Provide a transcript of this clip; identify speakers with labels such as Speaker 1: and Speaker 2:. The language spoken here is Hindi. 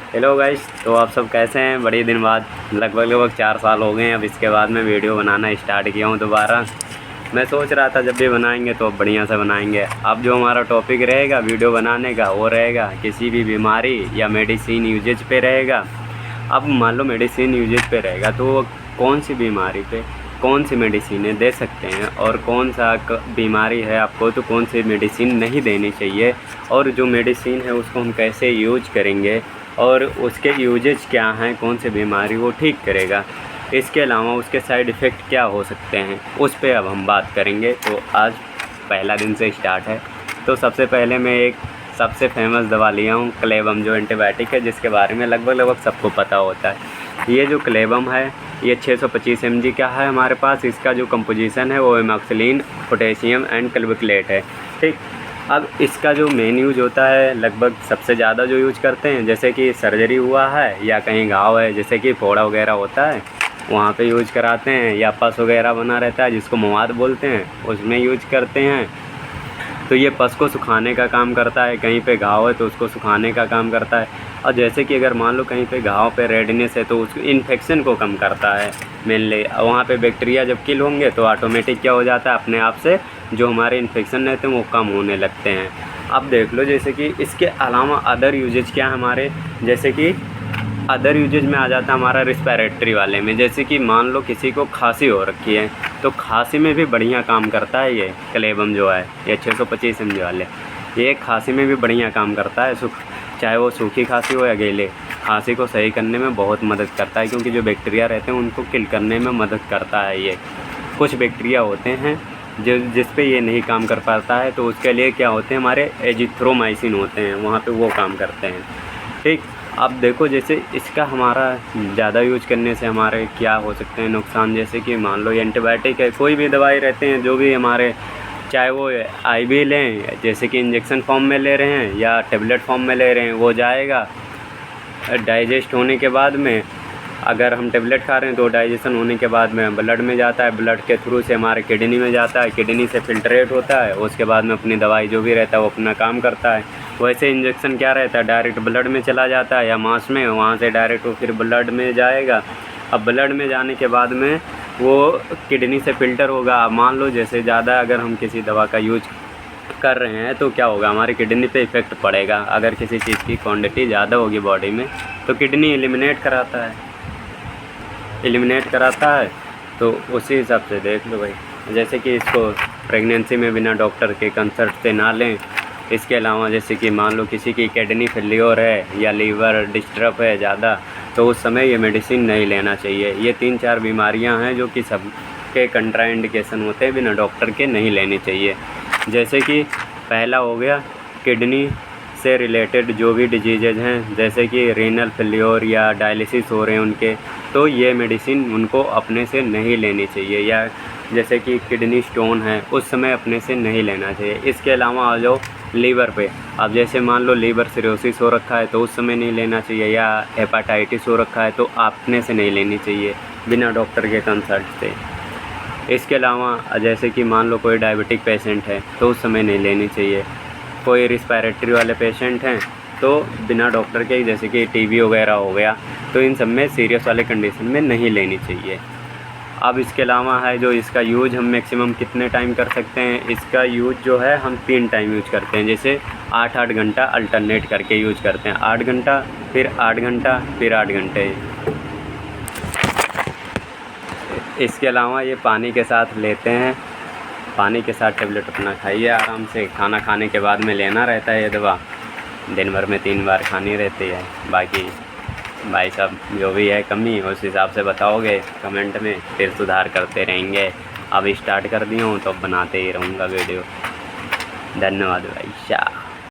Speaker 1: हेलो गाइस, तो आप सब कैसे हैं। बड़े दिन बाद लगभग 4 साल हो गए हैं। अब इसके बाद मैं वीडियो बनाना स्टार्ट किया हूँ दोबारा। मैं सोच रहा था जब भी बनाएंगे तो बढ़िया से बनाएंगे। अब जो हमारा टॉपिक रहेगा वीडियो बनाने का वो रहेगा किसी भी बीमारी या मेडिसिन यूजेज पे रहेगा। अब मान लो मेडिसिन यूजेज पे रहेगा तो वो कौन सी बीमारी पे कौन सी मेडिसिनें दे सकते हैं और कौन सा बीमारी है आपको तो कौन सी मेडिसिन नहीं देनी चाहिए, और जो मेडिसिन है उसको हम कैसे यूज करेंगे और उसके यूजेज क्या हैं, कौन सी बीमारी वो ठीक करेगा। इसके अलावा उसके साइड इफ़ेक्ट क्या हो सकते हैं उस पे अब हम बात करेंगे। तो आज पहला दिन से स्टार्ट है। तो सबसे पहले मैं एक सबसे फेमस दवा लिया हूँ क्लेबम, जो एंटीबायोटिक है जिसके बारे में लगभग सबको पता होता है। ये जो क्लेबम है ये 625 mg का है हमारे पास। इसका जो कंपोजिशन है वो एमॉक्सिलिन, पोटेशियम एंड कैल्बिक्लेट है। ठीक, अब इसका जो मेन यूज होता है लगभग सबसे ज़्यादा जो यूज करते हैं, जैसे कि सर्जरी हुआ है या कहीं घाव है, जैसे कि फोड़ा वगैरह होता है वहाँ पे यूज कराते हैं, या पस वगैरह बना रहता है जिसको मवाद बोलते हैं उसमें यूज करते हैं। तो ये पस को सुखाने का काम करता है। कहीं पे घाव है तो उसको सुखाने का काम करता है। और जैसे कि अगर मान लो कहीं पे घाव पे रेडनेस है तो उस इन्फेक्शन को कम करता है मेनली। वहाँ पे बैक्टीरिया जब किल होंगे तो ऑटोमेटिक क्या हो जाता है, अपने आप से जो हमारे इन्फेक्शन रहते हैं वो कम होने लगते हैं। अब देख लो जैसे कि इसके अलावा अदर यूजेज क्या हमारे, जैसे कि अदर यूजेज में आ जाता है हमारा रिस्पिरेटरी वाले में। जैसे कि मान लो किसी को खांसी हो रखी है तो खांसी में भी बढ़िया काम करता है ये क्लेबम जो है, ये 625 mg वाले। ये खांसी में भी बढ़िया काम करता है, चाहे वो सूखी खांसी हो या गीले, खांसी को सही करने में बहुत मदद करता है, क्योंकि जो बैक्टीरिया रहते हैं उनको किल करने में मदद करता है ये। कुछ बैक्टीरिया होते हैं जिस पे ये नहीं काम कर पाता है तो उसके लिए क्या होते हैं हमारे एजिथ्रोमाइसिन होते हैं, वहाँ पे वो काम करते हैं। ठीक, अब देखो जैसे इसका हमारा ज़्यादा यूज करने से हमारे क्या हो सकते हैं नुकसान। जैसे कि मान लो ये एंटीबायोटिक है, कोई भी दवाई रहते हैं जो भी हमारे, चाहे वो IV लें, जैसे कि इंजेक्शन फॉर्म में ले रहे हैं या टेबलेट फॉर्म में ले रहे हैं, वो जाएगा डाइजेस्ट होने के बाद में। अगर हम टेबलेट खा रहे हैं तो डाइजेशन होने के बाद में ब्लड में जाता है, ब्लड के थ्रू से हमारे किडनी में जाता है, किडनी से फिल्ट्रेट होता है, उसके बाद में अपनी दवाई जो भी रहता है वो अपना काम करता है। वैसे इंजेक्शन क्या रहता है, डायरेक्ट ब्लड में चला जाता है या मांस में, वहाँ से डायरेक्ट वो फिर ब्लड में जाएगा। अब ब्लड में जाने के बाद में वो किडनी से फ़िल्टर होगा। अब मान लो जैसे ज़्यादा अगर हम किसी दवा का यूज कर रहे हैं तो क्या होगा, हमारी किडनी पे इफ़ेक्ट पड़ेगा। अगर किसी चीज़ की क्वांटिटी ज़्यादा होगी बॉडी में तो किडनी एलिमिनेट कराता है। तो उसी हिसाब से देख लो भाई, जैसे कि इसको प्रेगनेंसी में बिना डॉक्टर के कंसल्ट से ना लें। इसके अलावा जैसे कि मान लो किसी की किडनी फेल्योर है या लीवर डिस्टर्ब है ज़्यादा, तो उस समय ये मेडिसिन नहीं लेना चाहिए। ये 3-4 बीमारियां हैं जो कि सबके कंट्राइंडिकेशन होते हैं, बिना डॉक्टर के नहीं लेनी चाहिए। जैसे कि पहला हो गया किडनी से रिलेटेड जो भी डिजीजेज हैं, जैसे कि रीनल फेल्योर या डायलिसिस हो रहे हैं उनके, तो ये मेडिसिन उनको अपने से नहीं लेनी चाहिए। या जैसे कि किडनी स्टोन है उस समय अपने से नहीं लेना चाहिए। इसके अलावा आ जाओ लीवर पे, अब जैसे मान लो लीवर सिरोसिस हो रखा है तो उस समय नहीं लेना चाहिए, या हेपाटाइटिस हो रखा है तो अपने से नहीं लेनी चाहिए बिना डॉक्टर के कंसल्ट से। इसके अलावा जैसे कि मान लो कोई डायबिटिक पेशेंट है तो उस समय नहीं लेनी चाहिए। कोई रिस्पिरेटरी वाले पेशेंट हैं तो बिना डॉक्टर के, जैसे कि TB वगैरह हो गया, तो इन सब में सीरियस वाले कंडीशन में नहीं लेनी चाहिए। अब इसके अलावा है जो इसका यूज हम मैक्सिमम कितने टाइम कर सकते हैं, इसका यूज जो है हम 3 टाइम यूज करते हैं। जैसे 8-8 घंटा अल्टरनेट करके यूज करते हैं, 8 घंटा फिर 8 घंटा फिर 8 घंटे। इसके अलावा ये पानी के साथ लेते हैं, पानी के साथ टेबलेट अपना खाइए आराम से। खाना खाने के बाद में लेना रहता है ये दवा, दिन भर में 3 बार खानी रहती है। बाकी भाई साहब जो भी है कमी उस हिसाब से बताओगे कमेंट में, फिर सुधार करते रहेंगे। अब स्टार्ट कर दिया हूँ तो बनाते ही रहूँगा वीडियो। धन्यवाद भाई साहब।